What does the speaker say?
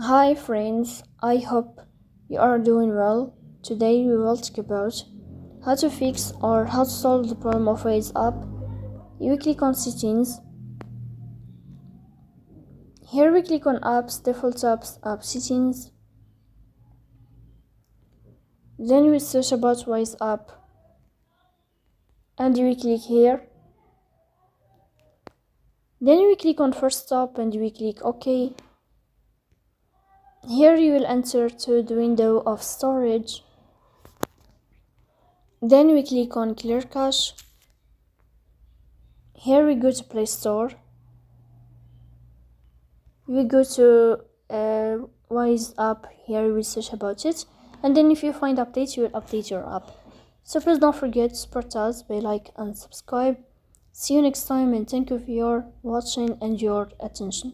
Hi friends, I hope you are doing well. Today we will talk about how to fix or how to solve the problem of Waze app. You click on settings. Here we click on apps, default apps, app settings. Then we search about Waze app and we click here. Then we click on first stop and we click OK. Here you will enter to the window of storage. Then we click on clear cache. Here we go to Play Store. We go to Waze app. Here we search about it, and then if you find updates, you will update your app. So please don't forget to support us by like and subscribe. See you next time, and thank you for your watching and your attention.